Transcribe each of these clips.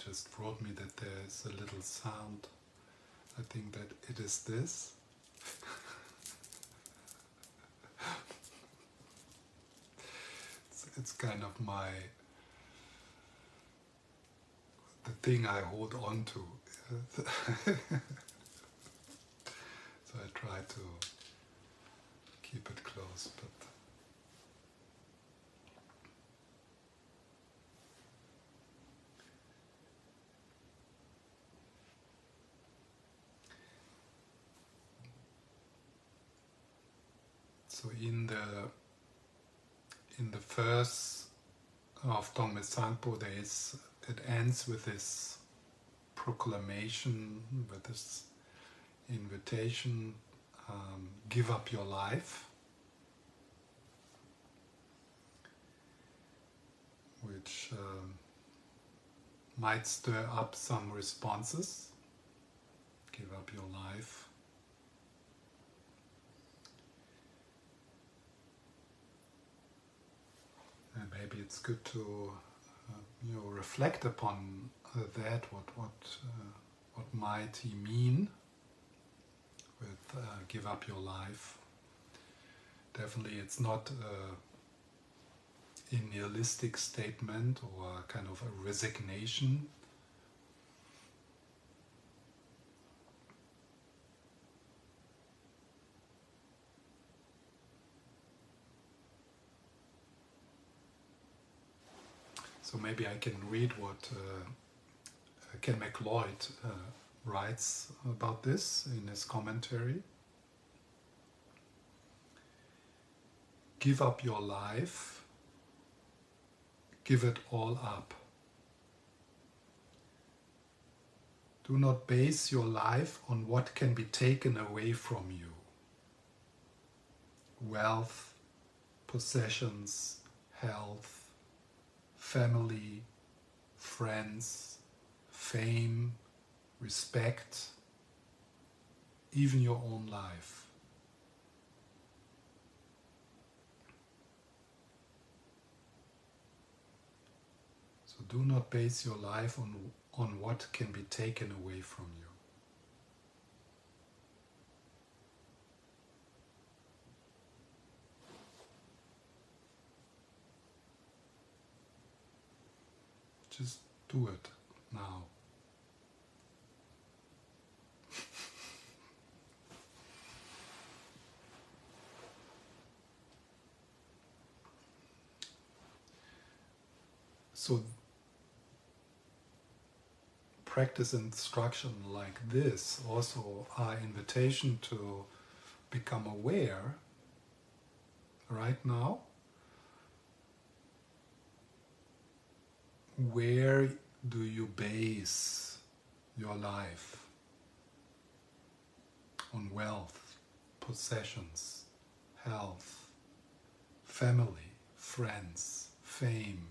just wrote me that there is a little sound. I think that it is this. It's kind of the thing I hold on to. So I try to keep it close, but so in the verse of Dongme Sangpo, it ends with this proclamation, with this invitation, give up your life, which might stir up some responses. Give up your life. And maybe it's good to reflect upon that. What might he mean with give up your life? Definitely, it's not a nihilistic statement or kind of a resignation. So maybe I can read what Ken MacLeod writes about this in his commentary. Give up your life, give it all up. Do not base your life on what can be taken away from you. Wealth, possessions, health, family, friends, fame, respect, even your own life. So do not base your life on what can be taken away from you. Just do it now. So practice instruction like this also are invitation to become aware right now where do you base your life? On wealth, possessions, health, family, friends, fame,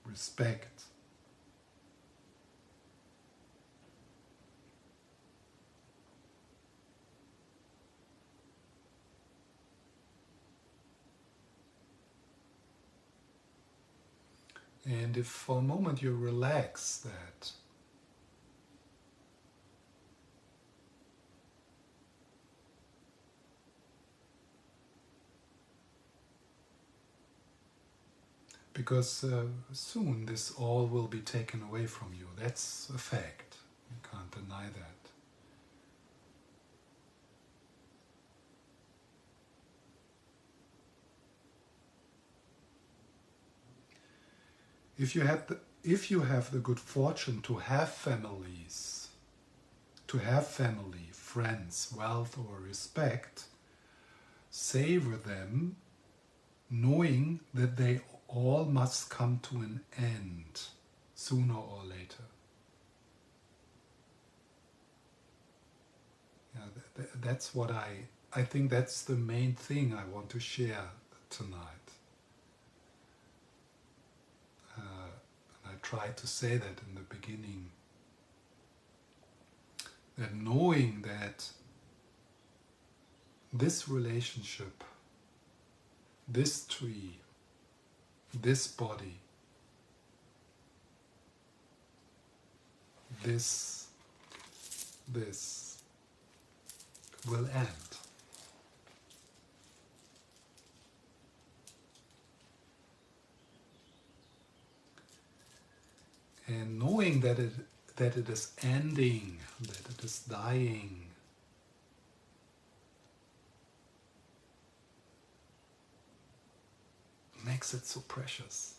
respect. And if for a moment you relax that, because soon this all will be taken away from you. That's a fact. You can't deny that. If you have the good fortune to have families, friends, wealth or respect, savor them, knowing that they all must come to an end sooner or later. Yeah, that's what I think that's the main thing I want to share tonight. And I tried to say that in the beginning. That knowing that this relationship, this tree, this body this will end. And knowing that it is ending, that it is dying, makes it so precious.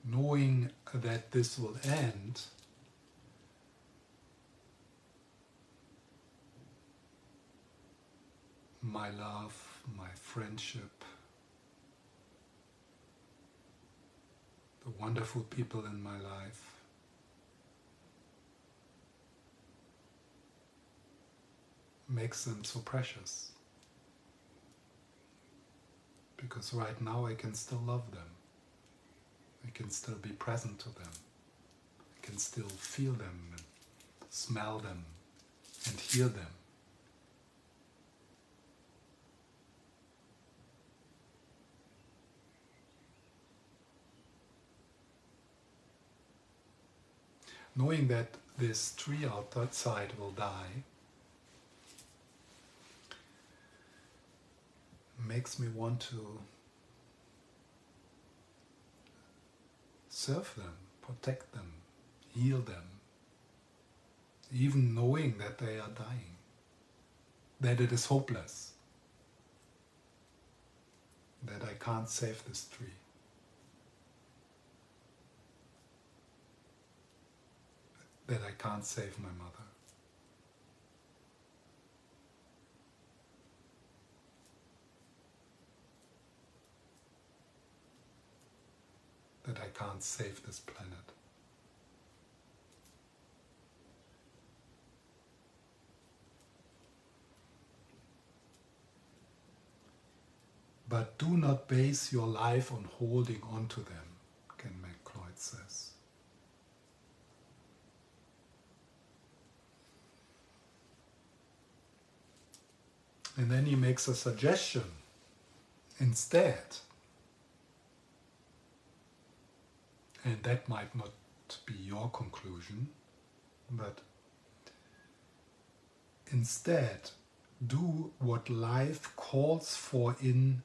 Knowing that this will end my love, my friendship, the wonderful people in my life, makes them so precious. Because right now I can still love them. I can still be present to them. I can still feel them and smell them and hear them. Knowing that this tree outside will die makes me want to serve them, protect them, heal them, even knowing that they are dying, that it is hopeless, that I can't save this tree. That I can't save my mother. That I can't save this planet. But do not base your life on holding on to them, Ken McCloyd says. And then he makes a suggestion instead. And that might not be your conclusion, but instead do what life calls for in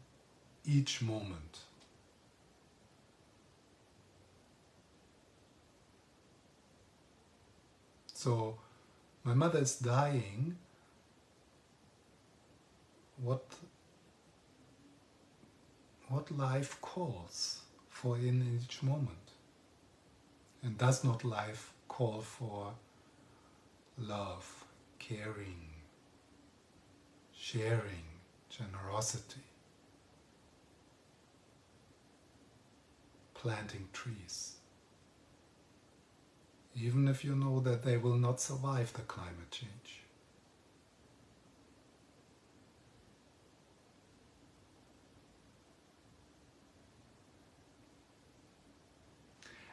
each moment. So, my mother is dying. What life calls for in each moment? And does not life call for love, caring, sharing, generosity, planting trees? Even if you know that they will not survive the climate change.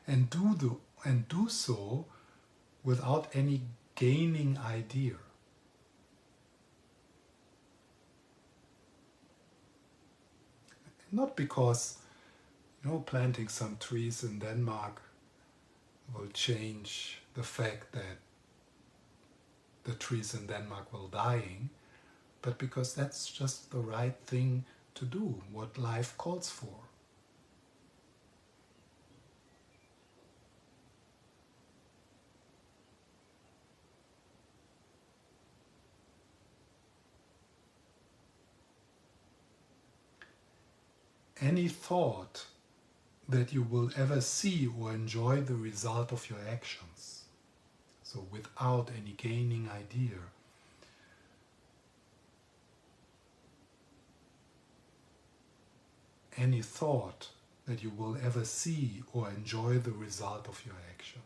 And do so without any gaining idea. Not because, planting some trees in Denmark will change the fact that the trees in Denmark will dying, but because that's just the right thing to do, what life calls for. Any thought that you will ever see or enjoy the result of your actions, so without any gaining idea, any thought that you will ever see or enjoy the result of your actions.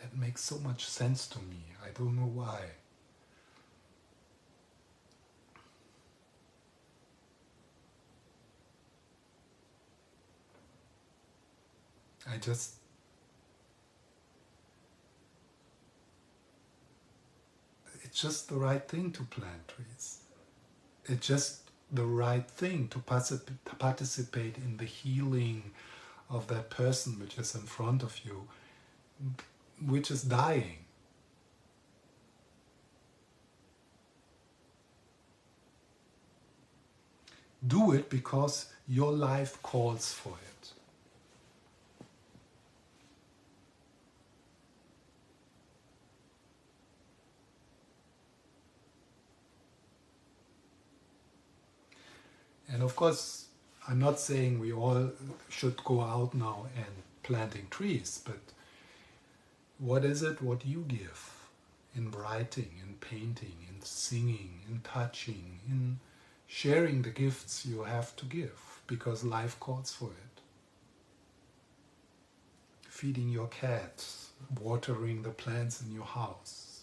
That makes so much sense to me. I don't know why. It's just the right thing to plant trees. It's just the right thing to participate in the healing of that person which is in front of you, which is dying. Do it because your life calls for it. And of course, I'm not saying we all should go out now and planting trees, but what is it what you give in writing, in painting, in singing, in touching, in sharing the gifts you have to give, because life calls for it. Feeding your cat, watering the plants in your house,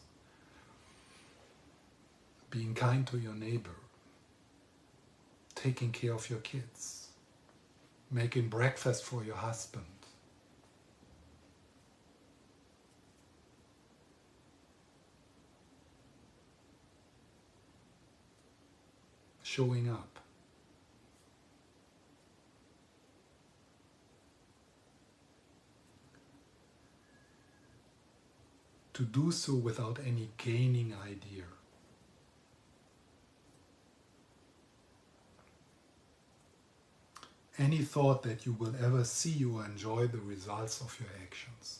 being kind to your neighbor, taking care of your kids, making breakfast for your husband, showing up. To do so without any gaining idea. Any thought that you will ever see or enjoy the results of your actions.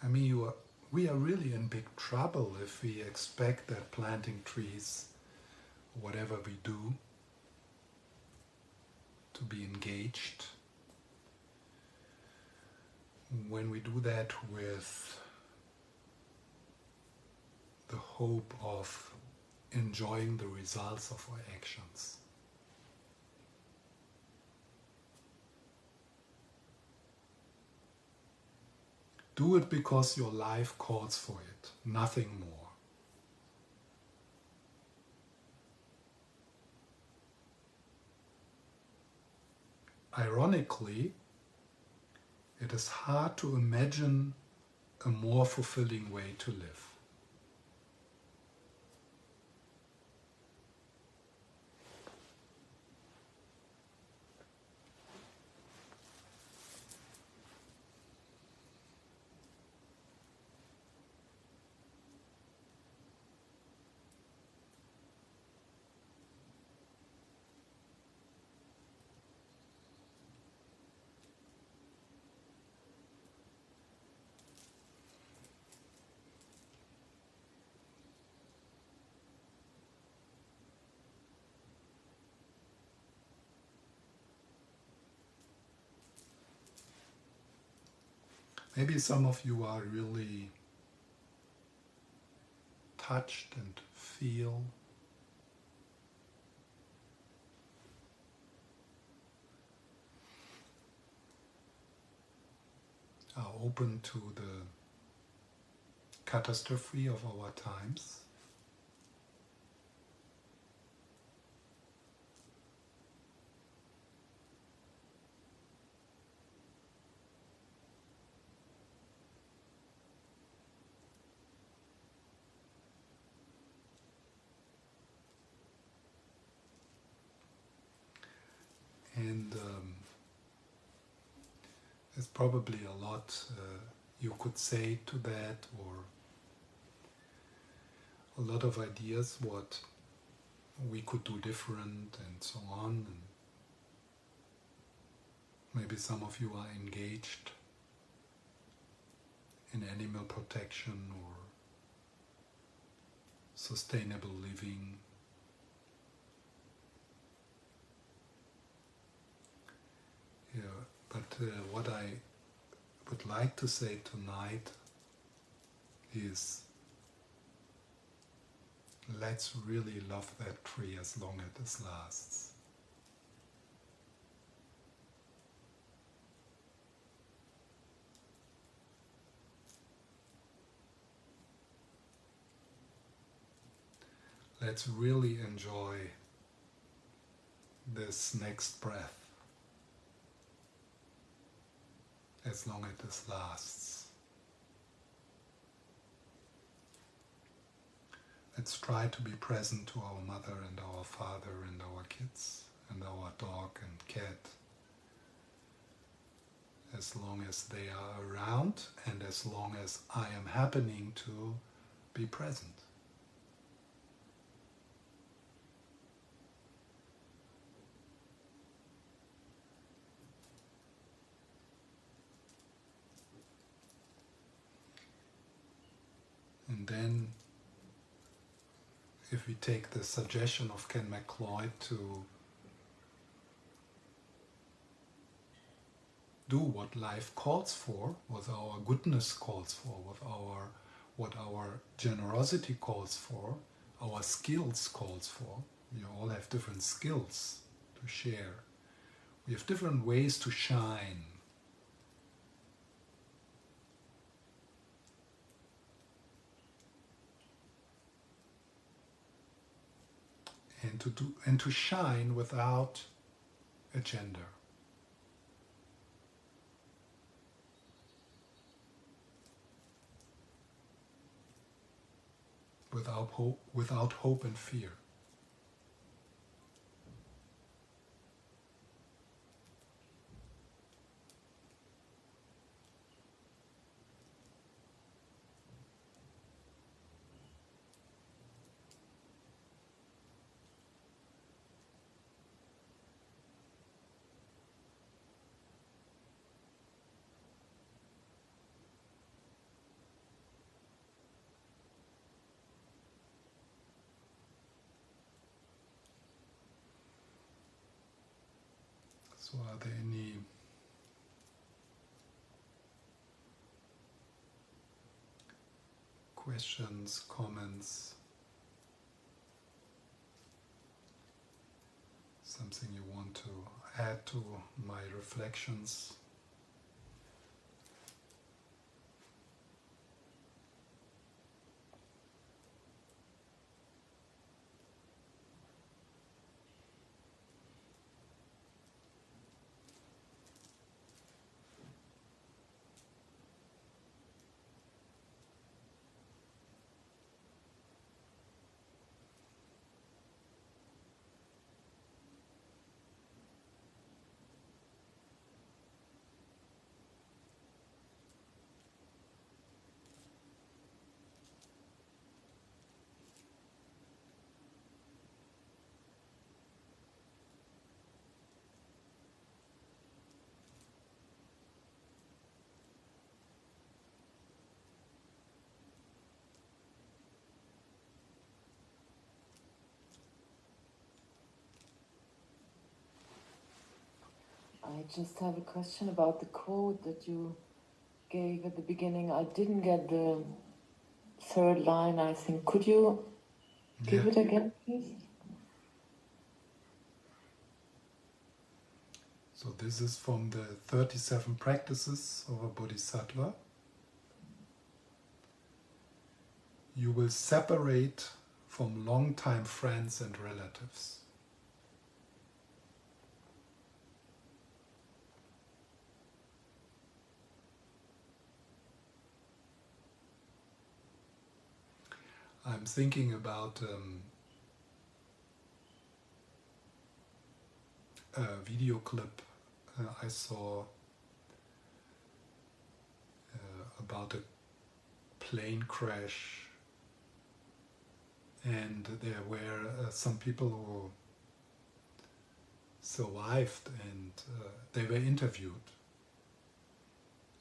I mean, we are really in big trouble if we expect that planting trees, whatever we do, to be engaged. When we do that with the hope of enjoying the results of our actions. Do it because your life calls for it, nothing more. Ironically, it is hard to imagine a more fulfilling way to live. Maybe some of you are really touched and feel are open to the catastrophe of our times. And there's probably a lot you could say to that, or a lot of ideas what we could do different and so on. And maybe some of you are engaged in animal protection or sustainable living. Yeah, but what I would like to say tonight is, let's really love that tree as long as it lasts. let's really enjoy this next breath as long as this lasts. Let's try to be present to our mother and our father and our kids and our dog and cat as long as they are around and as long as I am happening to be present. And then if we take the suggestion of Ken McLeod to do what life calls for, what our goodness calls for, what our generosity calls for, our skills calls for. We all have different skills to share. We have different ways to shine. And to shine without a gender. Without hope and fear. So are there any questions, comments, something you want to add to my reflections? I just have a question about the quote that you gave at the beginning. I didn't get the third line, I think. Could you give it again, please? So this is from the 37 practices of a bodhisattva. You will separate from long-time friends and relatives. I'm thinking about a video clip I saw about a plane crash, and there were some people who survived, and they were interviewed,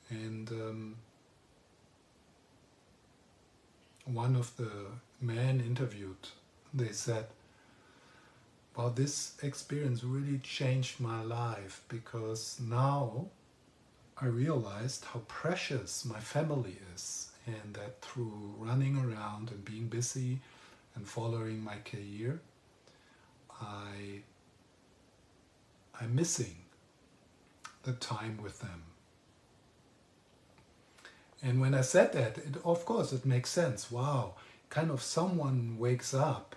and one of the men interviewed, they said, "Wow, this experience really changed my life, because now I realized how precious my family is, and that through running around and being busy and following my career, I'm missing the time with them." And when I said that, of course it makes sense. Wow, kind of someone wakes up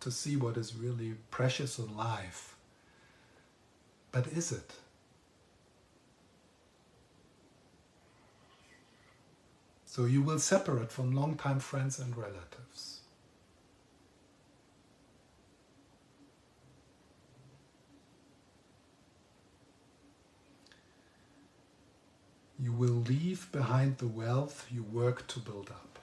to see what is really precious in life. But is it? So you will separate from longtime friends and relatives. You will leave behind the wealth you work to build up.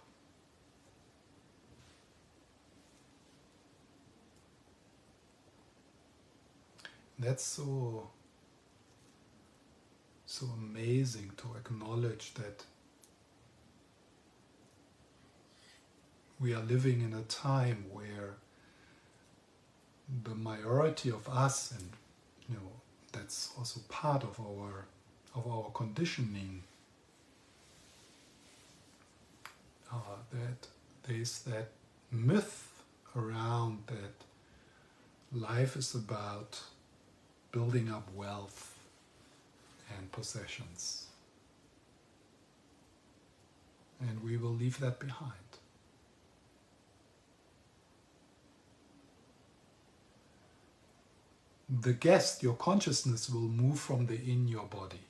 That's so amazing to acknowledge that we are living in a time where the majority of us, and that's also part of our conditioning, that there's that myth around that life is about building up wealth and possessions. And we will leave that behind. The guest, your consciousness, will move from the in your body.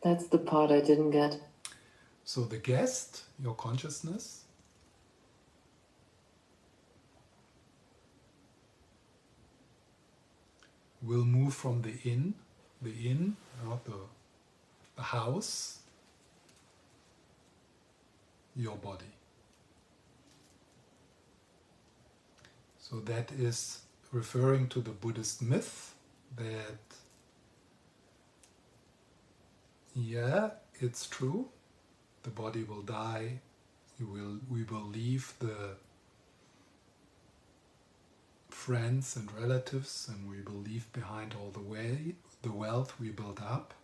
That's the part I didn't get. So the guest, your consciousness, will move from the in, not the house, your body. So that is referring to the Buddhist myth that, yeah, it's true, the body will die, we will leave the friends and relatives, and we will leave behind all the wealth we built up.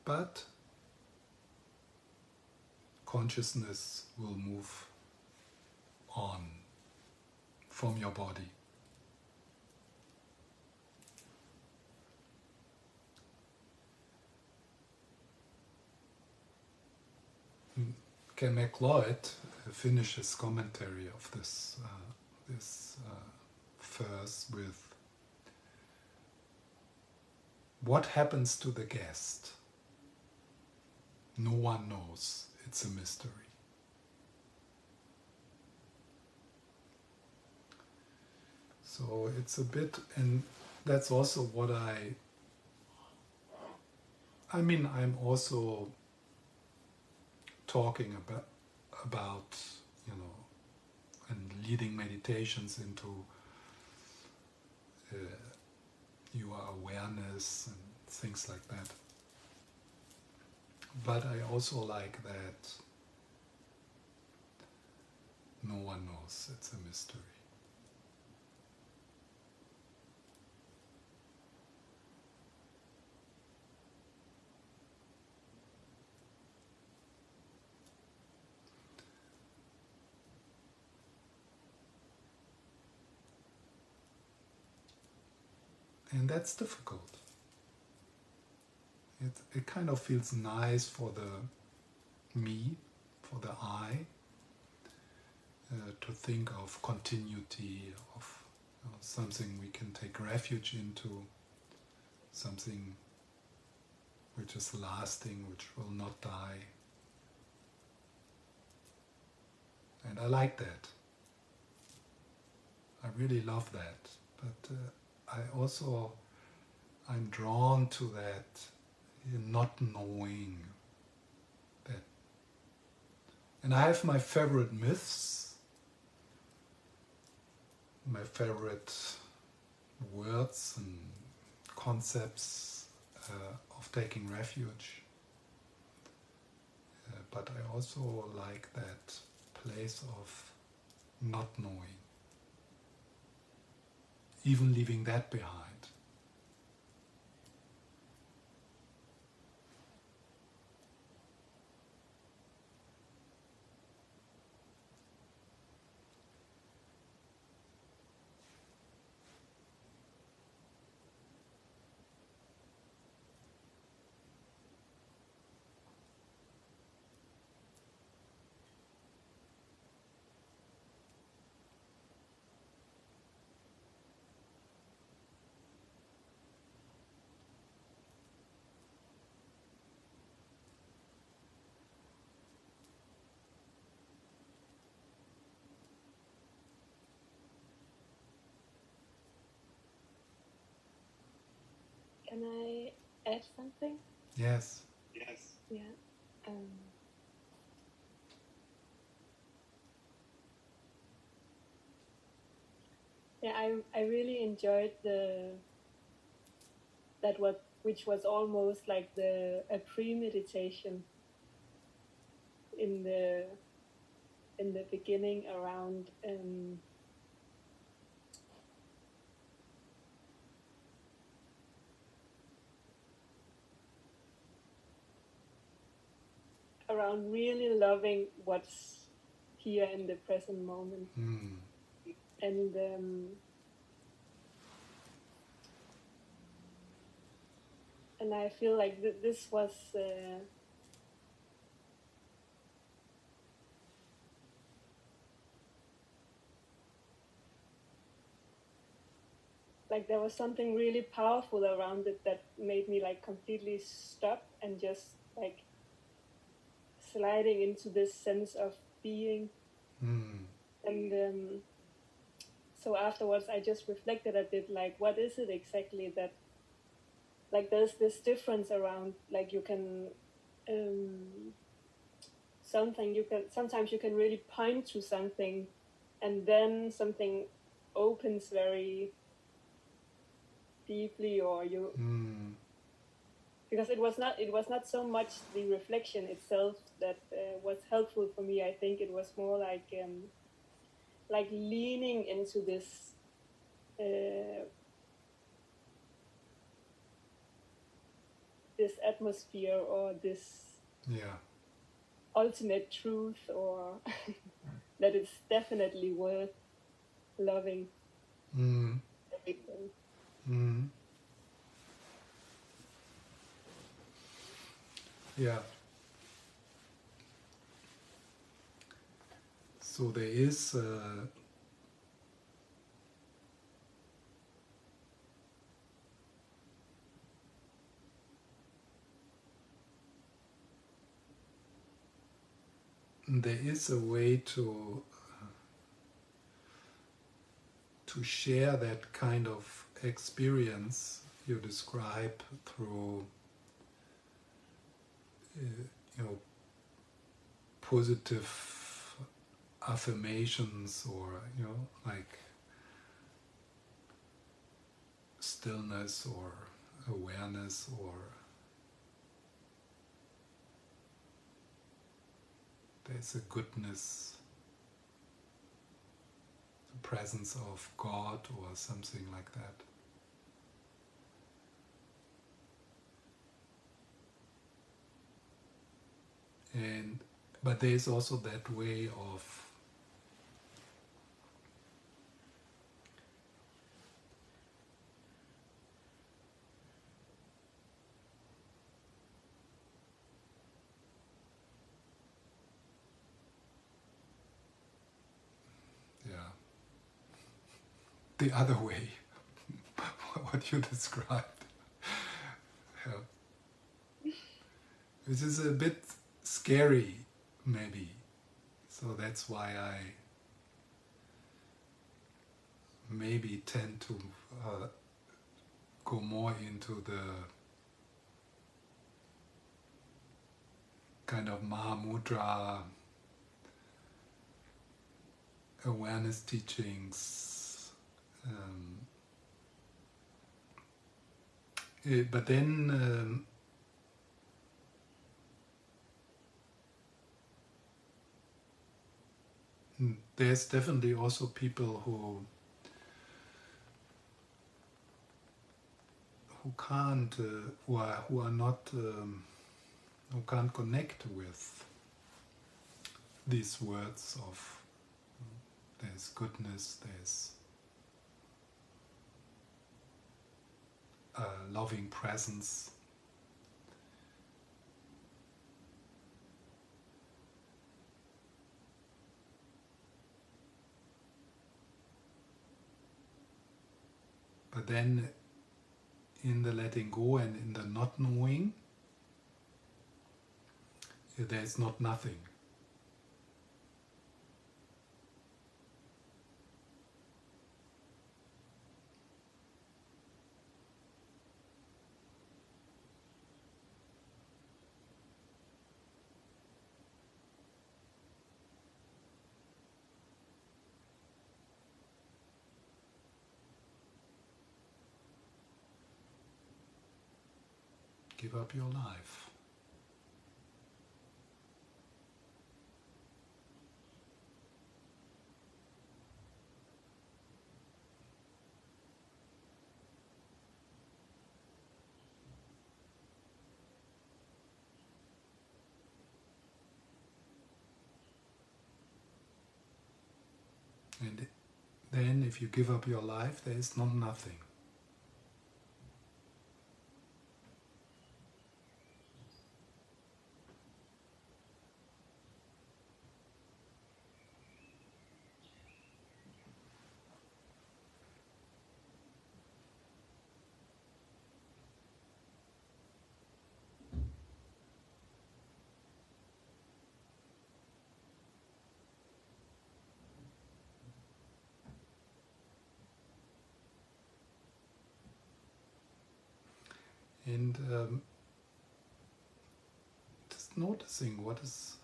But consciousness will move on from your body. Ken MacLeod finishes commentary of this verse with, what happens to the guest? No one knows. It's a mystery. So it's a bit, and that's also what I'm also talking about and leading meditations into your awareness and things like that. But I also like that no one knows, it's a mystery. And that's difficult. It kind of feels nice for the me, for the I, to think of continuity, of something we can take refuge into, something which is lasting, which will not die. And I like that. I really love that. But I'm drawn to that not knowing that. And I have my favorite myths, my favorite words and concepts of taking refuge. But I also like that place of not knowing, even leaving that behind. Can I add something? Yes. Yeah. Yeah, I really enjoyed which was almost like a premeditation in the beginning around around really loving what's here in the present moment. And I feel like this was like there was something really powerful around it that made me like completely stop and just like sliding into this sense of being. And so afterwards I just reflected a bit, like what is it exactly that, like there's this difference around, like you can sometimes you can really point to something and then something opens very deeply, or you because it was not so much the reflection itself that was helpful for me. I think it was more like leaning into this this atmosphere, or this ultimate truth, or that it's definitely worth loving everything. Yeah. So there is a way to share that kind of experience you describe through positive affirmations, or like stillness or awareness, or there's a goodness, the presence of God or something like that. But there's also that way of the other way, what you described. Which is a bit scary, maybe. So that's why I maybe tend to go more into the kind of Mahamudra awareness teachings. But then there's definitely also people who can't, who are not, who can't connect with these words of there's goodness, there's loving presence. But then in the letting go and in the not knowing, there's not nothing. give up your life. And then if you give up your life, there is not nothing. And just noticing what is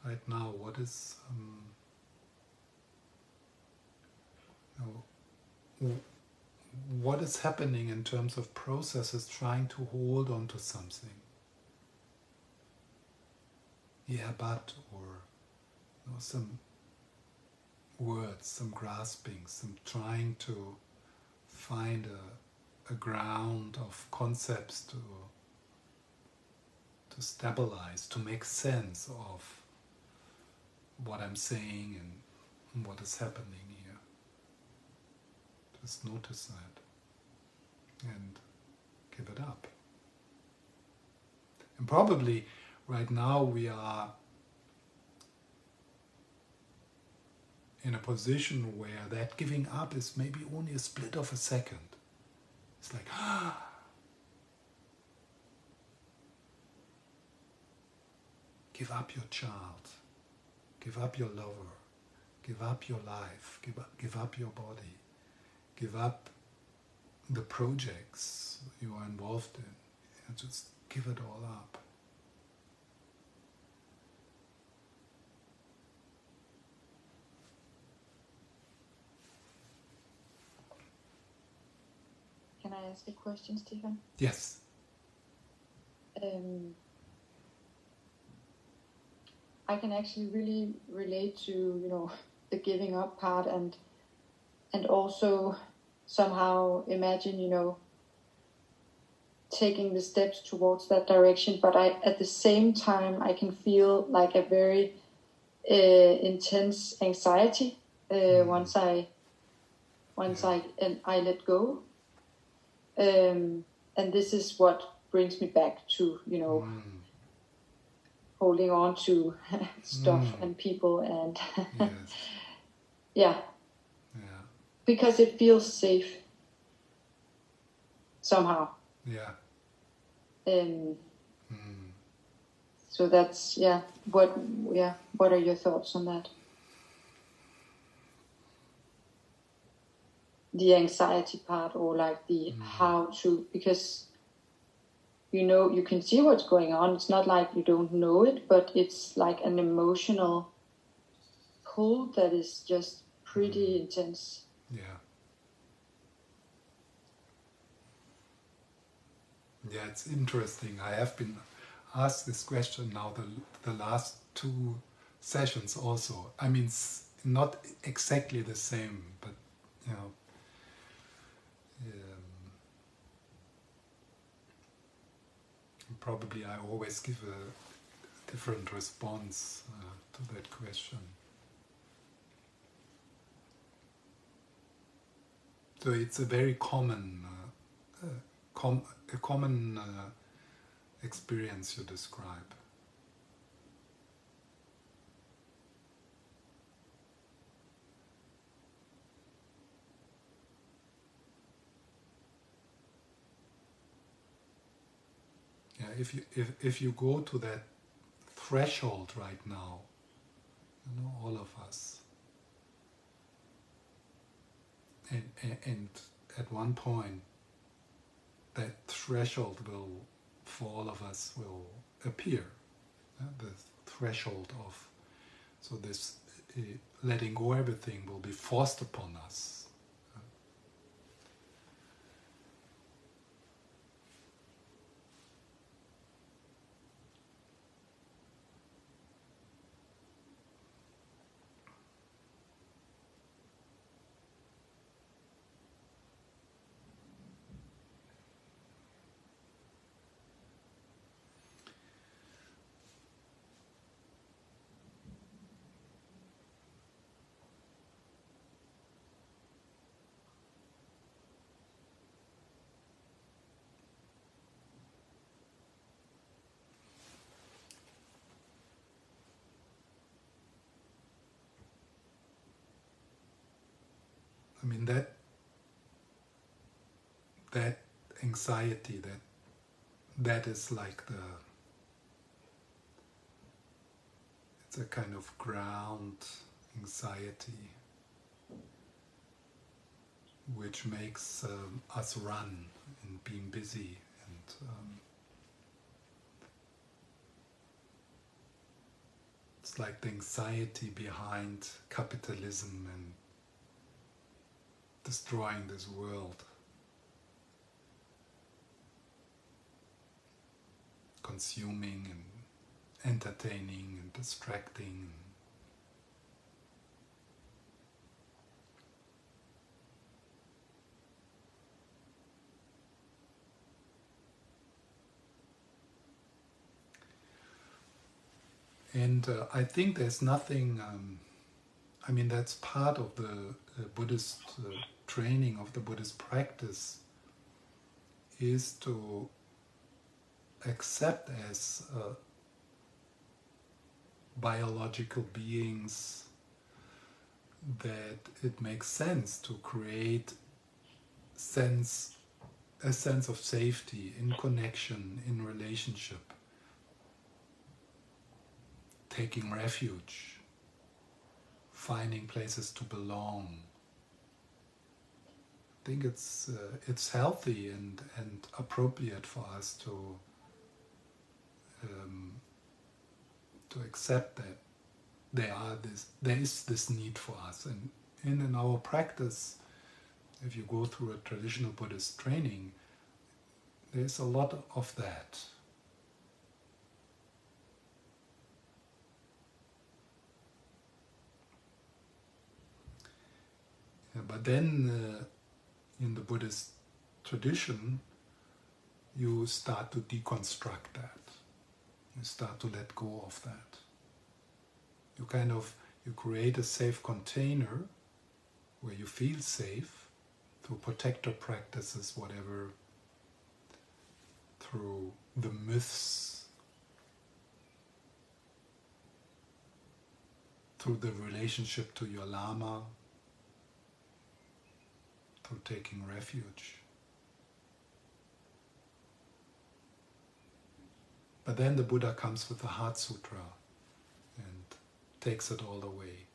right now, what is what is happening in terms of processes trying to hold on to something. Yeah, but, or some words, some grasping, some trying to find a ground of concepts to stabilize, to make sense of what I'm saying and what is happening here. Just notice that and give it up. And probably right now we are in a position where that giving up is maybe only a split of a second. It's like, give up your child, give up your lover, give up your life, give up your body, give up the projects you are involved in. And just give it all up. Can I ask a question, Stephan? Yes. I can actually really relate to, the giving up part and also somehow imagine, taking the steps towards that direction. But at the same time, I can feel like a very intense anxiety once I let go. And this is what brings me back to, holding on to stuff and people and Yes. yeah. Because it feels safe somehow. Yeah. So that's what are your thoughts on that? The anxiety part, or like the how to, because you can see what's going on. It's not like you don't know it, but it's like an emotional pull that is just pretty intense. Yeah. Yeah, it's interesting. I have been asked this question now the last 2 sessions also. I mean, not exactly the same, but probably I always give a different response to that question. So it's a very common experience you describe. Yeah, if you go to that threshold right now, all of us, and at one point that threshold for all of us will appear. The threshold of, so this letting go everything will be forced upon us. mean, that anxiety, that is like it's a kind of ground anxiety which makes us run and being busy, and it's like the anxiety behind capitalism and destroying this world, consuming and entertaining and distracting. And I think there's nothing, I mean, that's part of the Buddhist training, of the Buddhist practice, is to accept as biological beings that it makes sense to create a sense of safety, in connection, in relationship, taking refuge, finding places to belong. I think it's healthy and appropriate for us to accept that there is this need for us, and in our practice, if you go through a traditional Buddhist training, there's a lot of that. But then in the Buddhist tradition, you start to deconstruct that. You start to let go of that. You create a safe container where you feel safe through protector practices, whatever, through the myths, through the relationship to your Lama, through taking refuge. But then the Buddha comes with the Heart Sutra and takes it all away.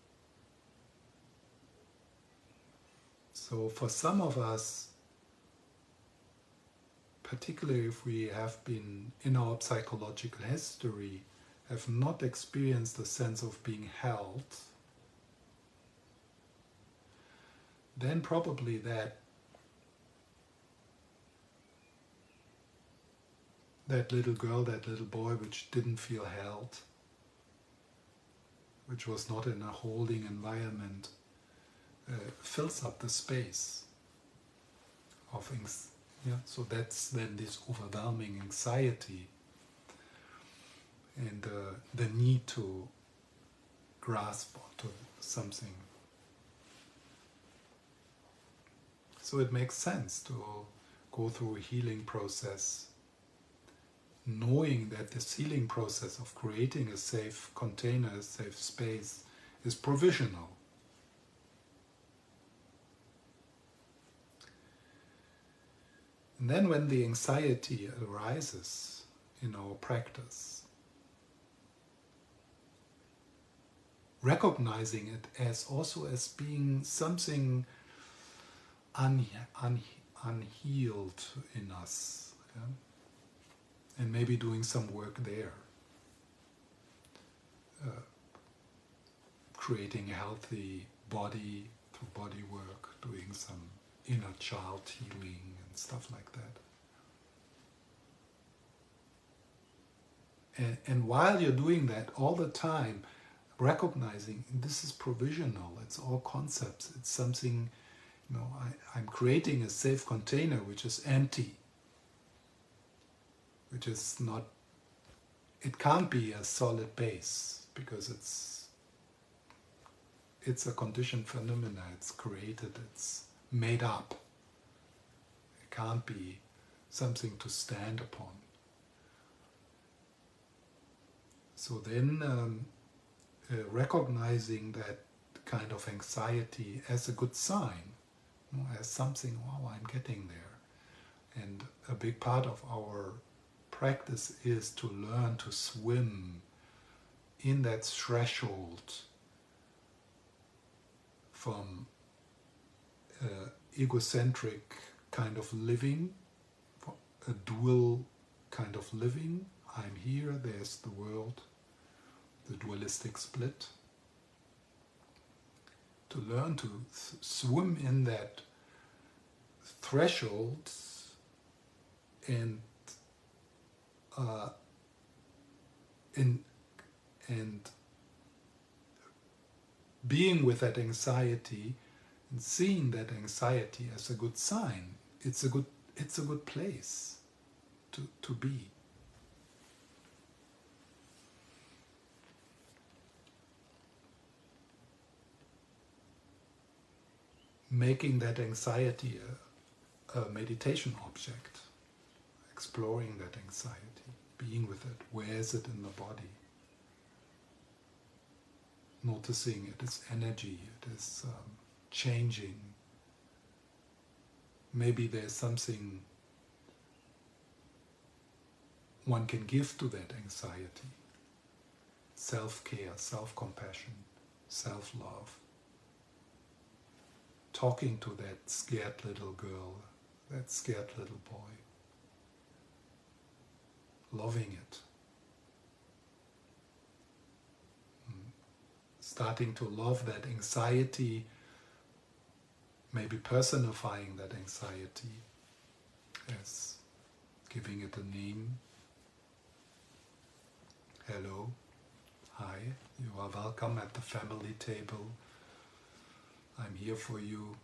So for some of us, particularly if we have been in our psychological history, have not experienced the sense of being held, then probably that little girl, that little boy which didn't feel held, which was not in a holding environment, fills up the space of so that's then this overwhelming anxiety and the need to grasp onto something. So it makes sense to go through a healing process, knowing that this healing process of creating a safe container, a safe space, is provisional. And then when the anxiety arises in our practice, recognizing it as also as being something unhealed in us, and maybe doing some work there, creating a healthy body through body work, doing some inner child healing and stuff like that. And while you're doing that, all the time recognizing this is provisional, it's all concepts, it's something, I'm creating a safe container which is empty, which is not, it can't be a solid base because it's a conditioned phenomena, it's created, it's made up. It can't be something to stand upon. So then recognizing that kind of anxiety as a good sign, as something, wow, I'm getting there. And a big part of our practice is to learn to swim in that threshold from egocentric kind of living, a dual kind of living. I'm here, there's the world, the dualistic split. To learn to swim in that threshold and and being with that anxiety and seeing that anxiety as a good sign. It's a good place to be. Making that anxiety a meditation object, exploring that anxiety, being with it. Where is it in the body? Noticing it is energy, it is changing. Maybe there's something one can give to that anxiety. Self-care, self-compassion, self-love. Talking to that scared little girl, that scared little boy. Loving it. Starting to love that anxiety, maybe personifying that anxiety as giving it a name. Hello, hi, you are welcome at the family table. I'm here for you.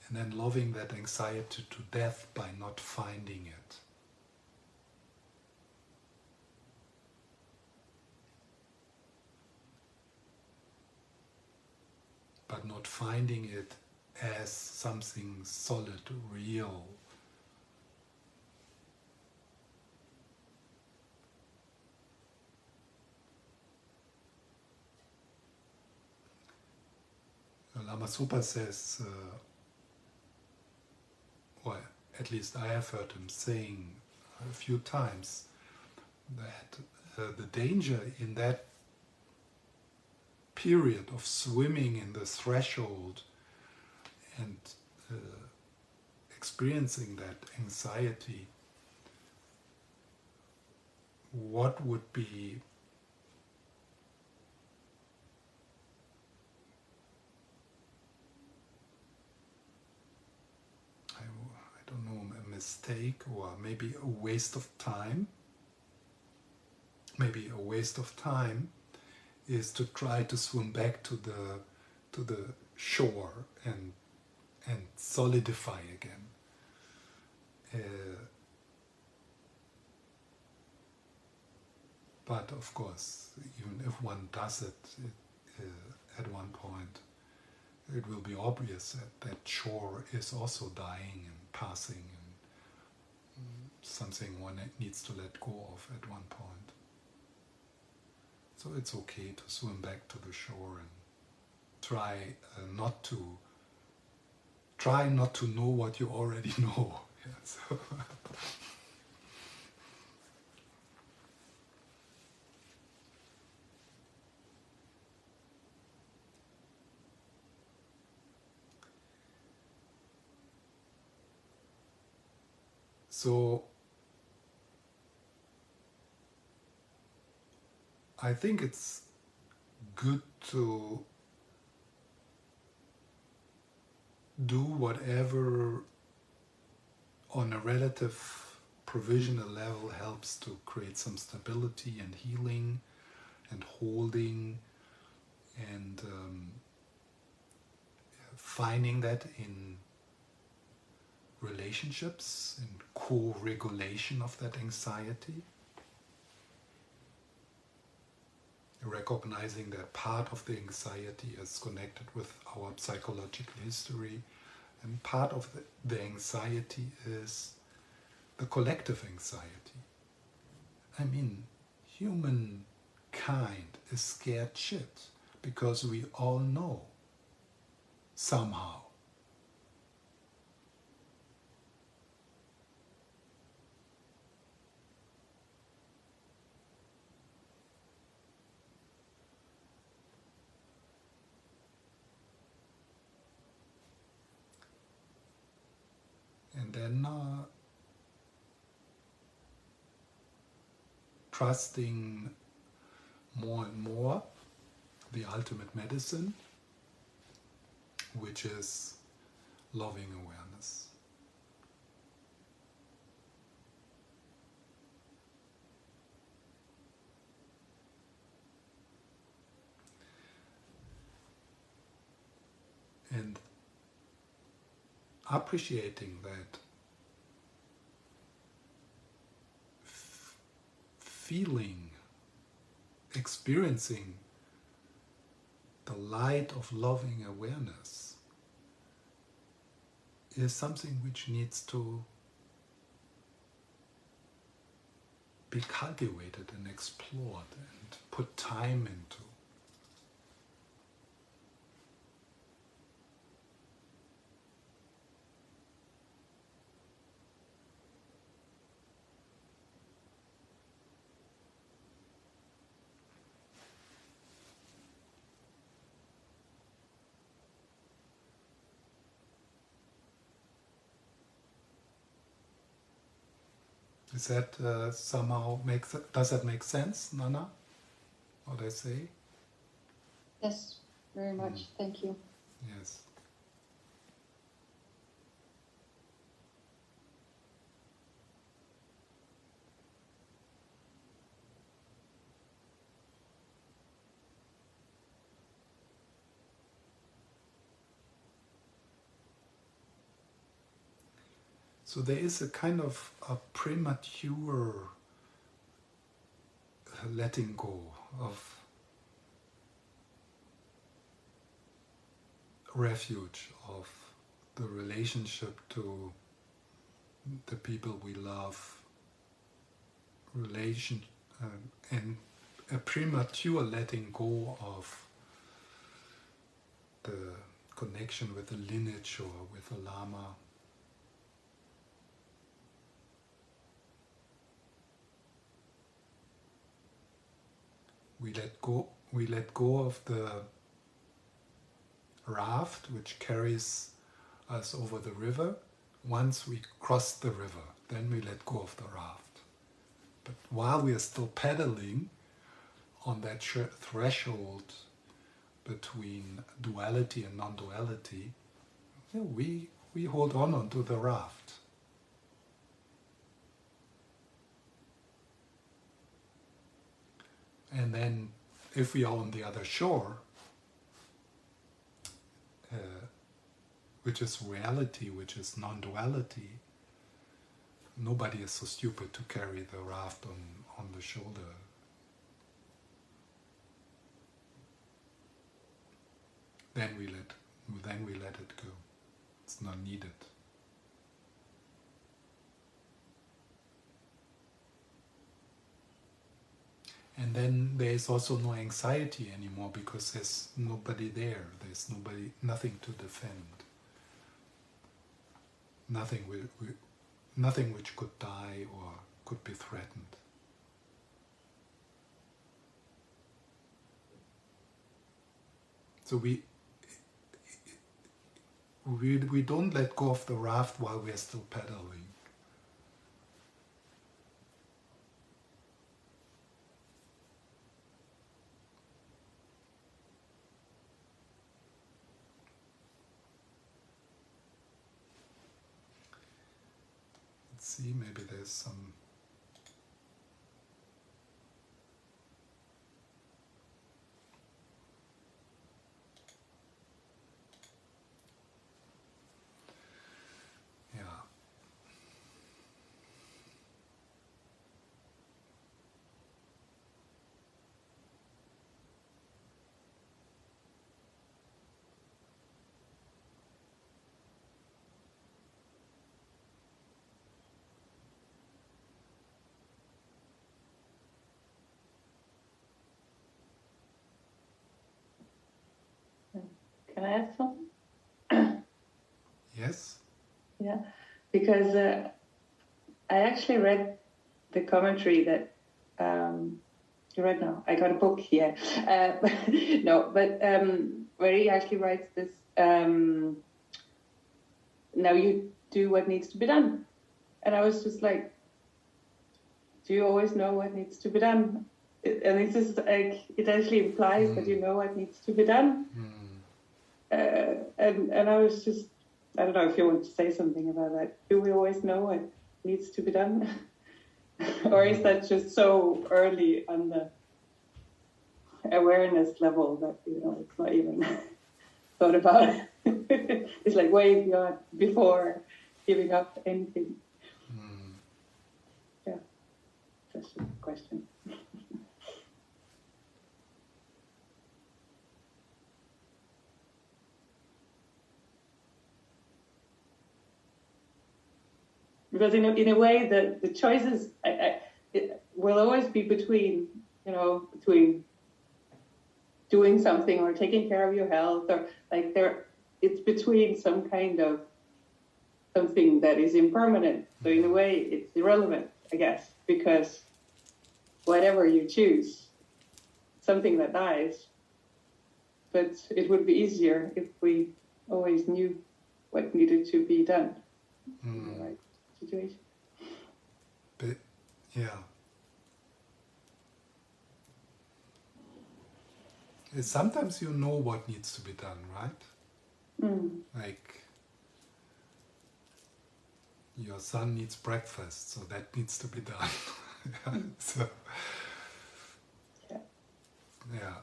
And then loving that anxiety to death by not finding it. But not finding it as something solid, real. Lama Zopa says, or at least I have heard him saying a few times, that the danger in that period of swimming in the threshold and experiencing that anxiety, what would be I don't know, a mistake or maybe a waste of time. Maybe a waste of time is to try to swim back to the shore and solidify again. But of course, even if one does it at one point, it will be obvious that that shore is also dying and passing, and something one needs to let go of at one point. So it's okay to swim back to the shore and try not to know what you already know. Yeah, so So I think it's good to do whatever on a relative provisional level helps to create some stability and healing and holding and finding that in relationships and co-regulation of that anxiety, recognizing that part of the anxiety is connected with our psychological history, and part of the anxiety is the collective anxiety. I mean, humankind is scared shit. because we all know somehow. And then trusting more and more the ultimate medicine, which is loving awareness. And appreciating that feeling, experiencing the light of loving awareness is something which needs to be cultivated and explored and put time into. Is that somehow does that make sense, Nana? What I say? Yes, very much. Thank you. Yes. So there is a kind of a premature letting go of refuge, of the relationship to the people we love, and a premature letting go of the connection with the lineage or with the Lama. We let go of the raft which carries us over the river. Once we cross the river, then we let go of the raft. But while we are still paddling on that threshold between duality and non-duality, we hold on onto the raft. And then if we are on the other shore, which is reality, which is non-duality, nobody is so stupid to carry the raft on the shoulder. Then we let it go. It's not needed. And then there is also no anxiety anymore because there's nobody there. There's nothing to defend. Nothing which could die or could be threatened. So we don't let go of the raft while we're still paddling. Let's see, maybe there's some. Yeah. Can I add something? Yes? Yeah, because I actually read the commentary that you read now. I got a book here. No, but where he actually writes this, now you do what needs to be done. And I was just like, do you always know what needs to be done? And it's just like, it actually implies that you know what needs to be done. And I was just, I don't know if you want to say something about that. Do we always know what needs to be done? Or is that just so early on the awareness level that, you know, it's not even thought about? It's like way beyond, before giving up anything. Yeah, that's a question. Because in a way, the choices it will always be between, you know, between doing something or taking care of your health, or like it's between some kind of something that is impermanent. So in a way, it's irrelevant, I guess, because whatever you choose, something that dies. But it would be easier if we always knew what needed to be done in the right situation. But, yeah. Sometimes you know what needs to be done, right? Like, your son needs breakfast, so that needs to be done. So, yeah.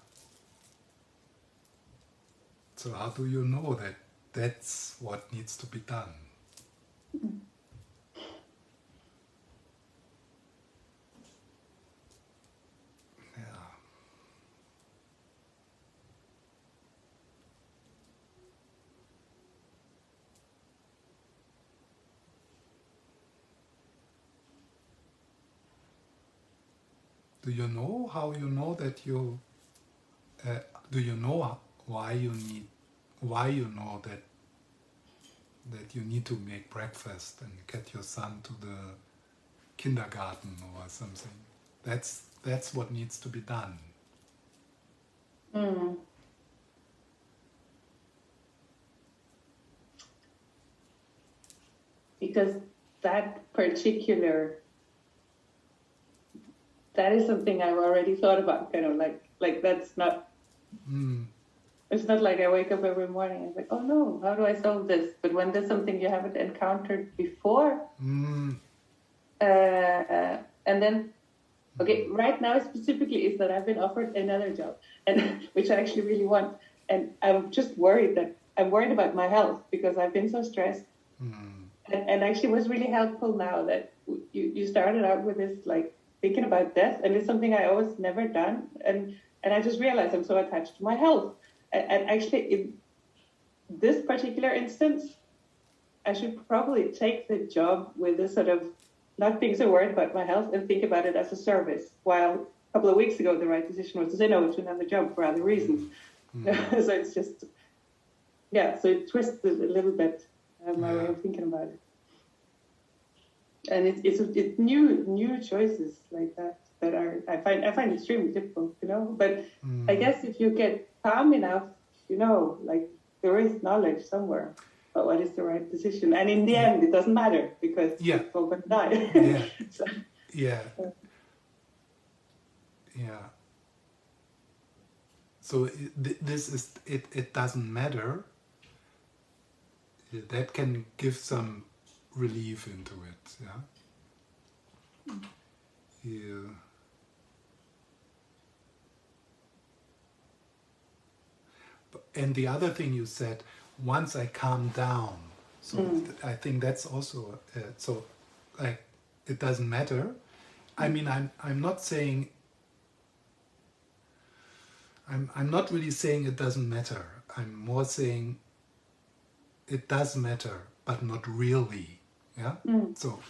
So how do you know that that's what needs to be done? Yeah. Do you know how you know that you? Do you know why you know that you need to make breakfast and get your son to the kindergarten or something? That's what needs to be done. Because that is something I've already thought about, kind of like that's not, it's not like I wake up every morning and like, oh no, how do I solve this? But when there's something you haven't encountered before, and then, okay, right now specifically is that I've been offered another job, and which I actually really want, and I'm just worried about my health because I've been so stressed. And actually was really helpful now that you started out with this, like, thinking about death, and it's something I always never done, and I just realized I'm so attached to my health, and actually in this particular instance, I should probably take the job with this sort of not being so worried about my health and think about it as a service, while a couple of weeks ago the right decision was to say no to another job for other reasons. So it's just, yeah, so it twisted a little bit my way of thinking about it. And it's new choices like that are I find extremely difficult, you know. But I guess if you get calm enough, you know, like there is knowledge somewhere about what is the right decision, and in the end, it doesn't matter because people gonna die. So, So this is it. It doesn't matter. That can give some relief into it. Yeah. And the other thing you said, once I calm down, so I think that's also so, like, it doesn't matter. I mean, I'm not saying. I'm not really saying it doesn't matter. I'm more saying it does matter, but not really. Yeah. So.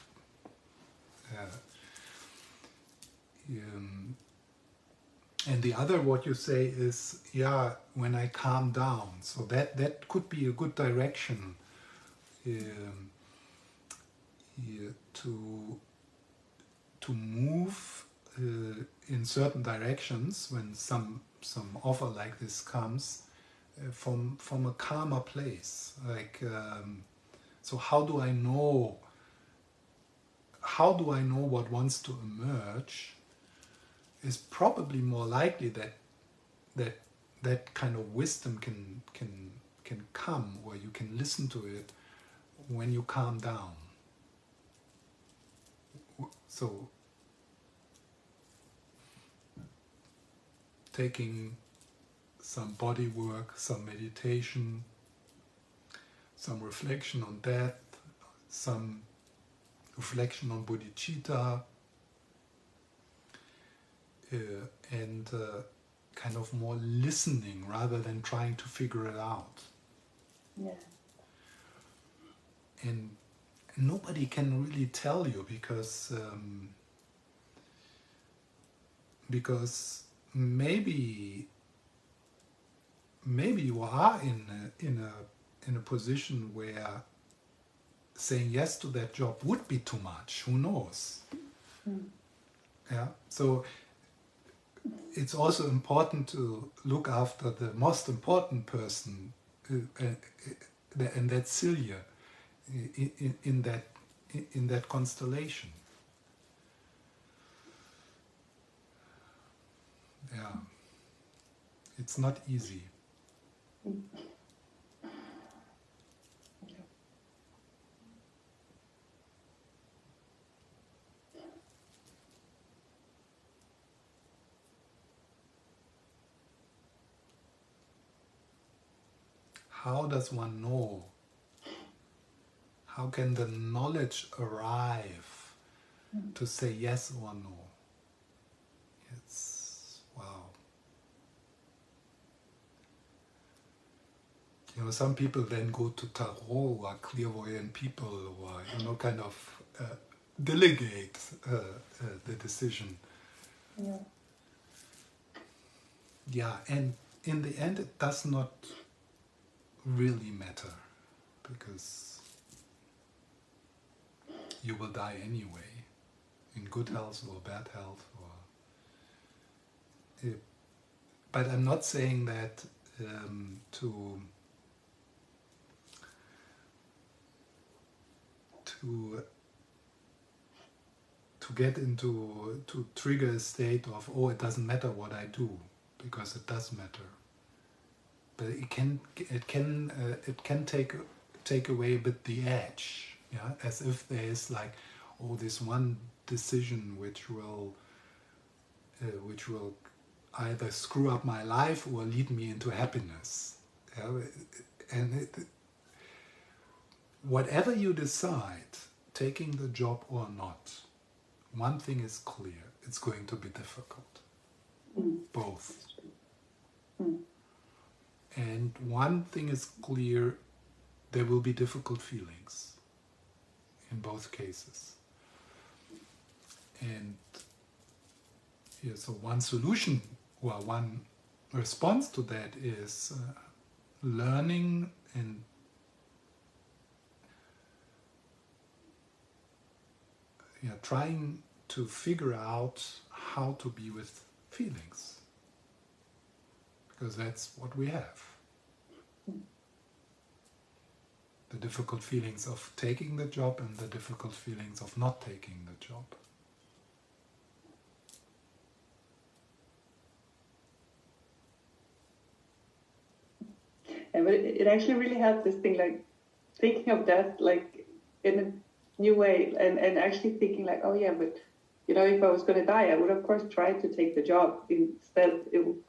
And the other, what you say is, yeah, when I calm down. So that could be a good direction um, to move in certain directions when some offer like this comes from a calmer place. Like, so how do I know? How do I know what wants to emerge? Is probably more likely that that kind of wisdom can come, or you can listen to it when you calm down. So taking some body work, some meditation, some reflection on death, some reflection on bodhicitta, and kind of more listening rather than trying to figure it out. Yeah. And nobody can really tell you because maybe you are in a position where saying yes to that job would be too much. Who knows? Yeah. So it's also important to look after the most important person, and that's Celia in that constellation. Yeah. It's not easy. How does one know? How can the knowledge arrive to say yes or no? It's wow. You know, some people then go to tarot or clairvoyant people, or kind of delegate the decision. Yeah. Yeah, and in the end, it does not really matter, because you will die anyway, in good health or bad health. But I'm not saying that to get to trigger a state of, oh, it doesn't matter what I do, because it does matter. But it can take away a bit the edge, yeah, as if there is like, oh, this one decision which will either screw up my life or lead me into happiness. Yeah? And whatever you decide, taking the job or not, one thing is clear: it's going to be difficult. Both. And one thing is clear: there will be difficult feelings in both cases. And yeah, so one solution or one response to that is learning and trying to figure out how to be with feelings, because that's what we have. The difficult feelings of taking the job and the difficult feelings of not taking the job. Yeah, but it actually really helped, this thing, like thinking of death like in a new way, and actually thinking like, oh yeah, but if I was going to die, I would of course try to take the job. Instead,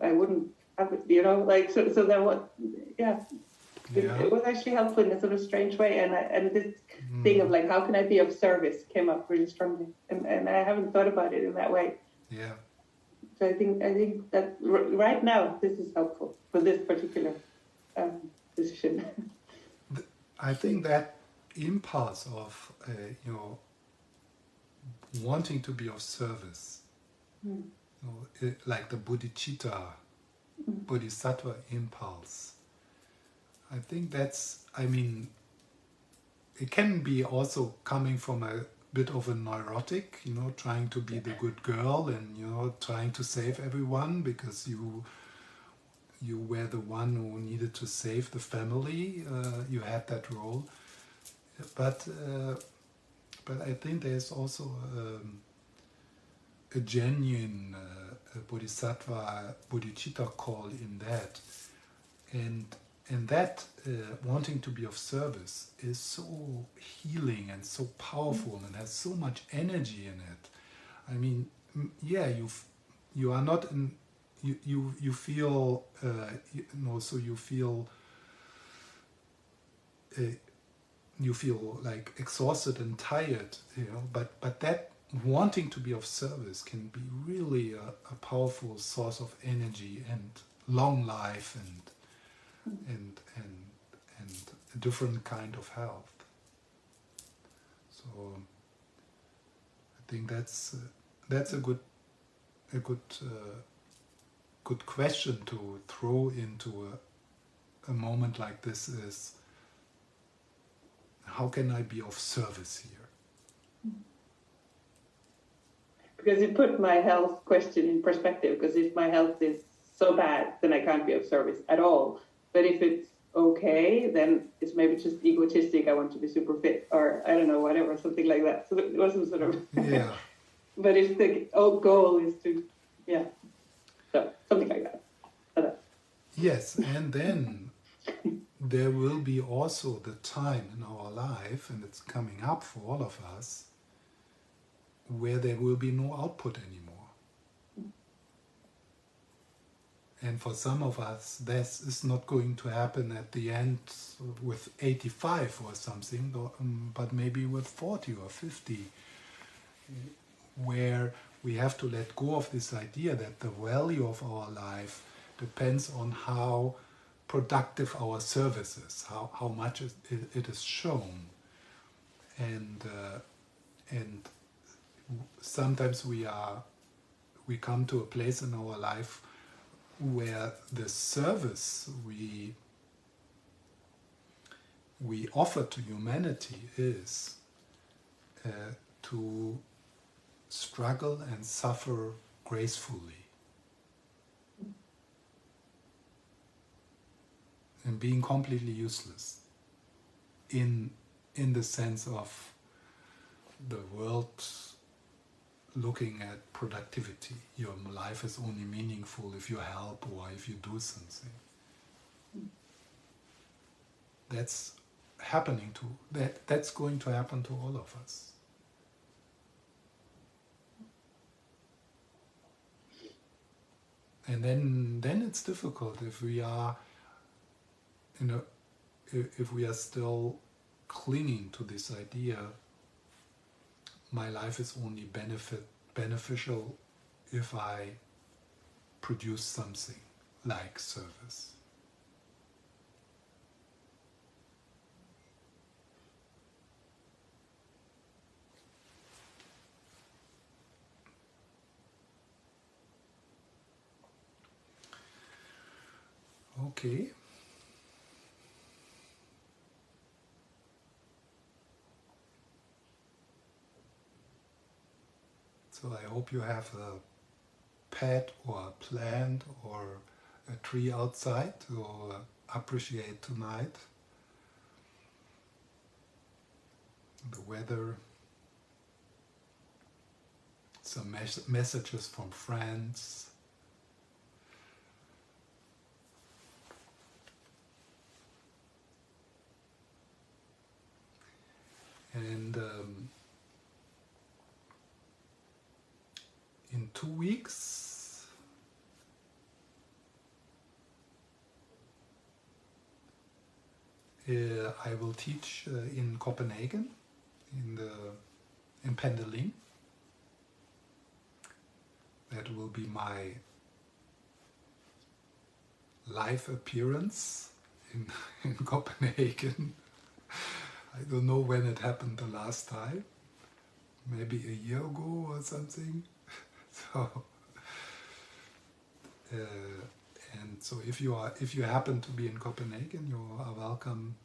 I wouldn't have it, like, so then what, yeah. It was actually helpful in a sort of strange way, and this thing of like, how can I be of service came up really strongly, and I haven't thought about it in that way. Yeah. So I think that right now this is helpful for this particular decision. I think that impulse of wanting to be of service like the bodhisattva impulse. I think that's, I mean, it can be also coming from a bit of a neurotic, trying to be the good girl and, trying to save everyone because you were the one who needed to save the family. You had that role. But I think there's also a genuine bodhisattva, bodhicitta call in that. And that wanting to be of service is so healing and so powerful and has so much energy in it. I mean, yeah, you are not in, you feel so you feel like exhausted and tired, but that wanting to be of service can be really a powerful source of energy and long life and a different kind of health. So I think that's a good question to throw into a moment like this is, how can I be of service here? Because it put my health question in perspective, because if my health is so bad, then I can't be of service at all. But if it's okay, then it's maybe just egotistic. I want to be super fit, or I don't know, whatever, something like that. So it wasn't sort of. Yeah. But if the goal is to, so something like that. Yes, and then there will be also the time in our life, and it's coming up for all of us, where there will be no output anymore. And for some of us, this is not going to happen at the end with 85 or something, but maybe with 40 or 50, where we have to let go of this idea that the value of our life depends on how productive our service is, how much it is shown. And sometimes we come to a place in our life where the service we offer to humanity is to struggle and suffer gracefully, and being completely useless in the sense of the world looking at productivity. Your life is only meaningful if you help or if you do something. That's happening that's going to happen to all of us. And then it's difficult if we are if we are still clinging to this idea, my life is only beneficial if I produce something like service. Okay. So I hope you have a pet or a plant or a tree outside to appreciate tonight. The weather, some messages from friends. And in 2 weeks, I will teach in Copenhagen, in Pende. That will be my live appearance in Copenhagen. I don't know when it happened the last time, maybe a year ago or something. So And so if you happen to be in Copenhagen, you are welcome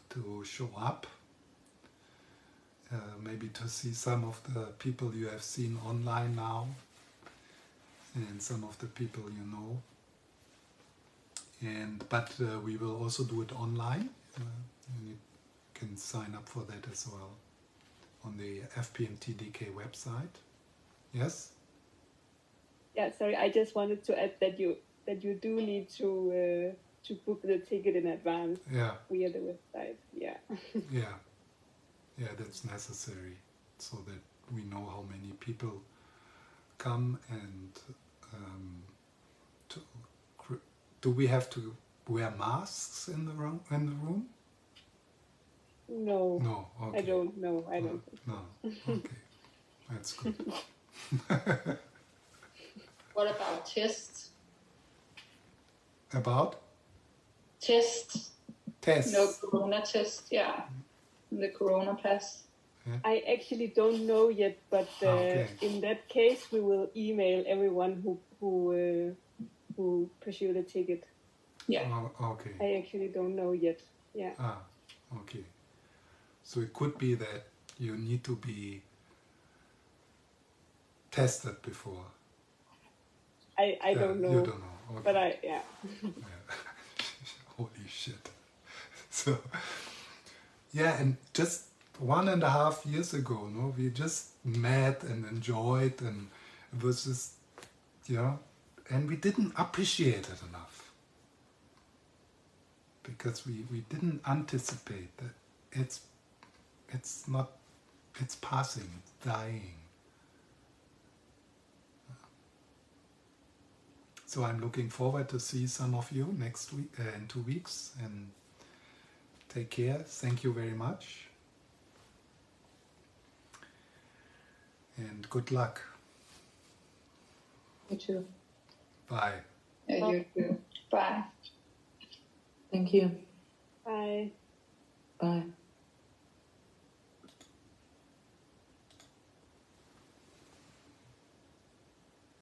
to show up. Maybe to see some of the people you have seen online now, and some of the people you know. But we will also do it online. You can sign up for that as well on the FPMTDK website. Yes? Yeah, sorry, I just wanted to add that you do need to book the ticket in advance. Yeah. Via the website. Yeah. Yeah, that's necessary so that we know how many people come, and do we have to wear masks in the room? No. No, okay. I don't know. I don't think so. No, okay. That's good. What about tests? About? Tests. Tests. No corona test, yeah. The corona pass. I actually don't know yet, but Okay. in that case, we will email everyone who pursue the ticket. Yeah. Oh, okay. I actually don't know yet. Yeah. Okay. So it could be that you need to be tested before. I don't know. You don't know. Okay. But yeah. Holy shit. So, yeah, and just 1.5 years ago, no, we just met and enjoyed, and it was just, and we didn't appreciate it enough. Because we didn't anticipate that it's passing, it's dying. So I'm looking forward to see some of you next week, in 2 weeks, and take care. Thank you very much. And good luck. You too. Bye. Yeah, you too. Bye. Thank you. Bye. Bye.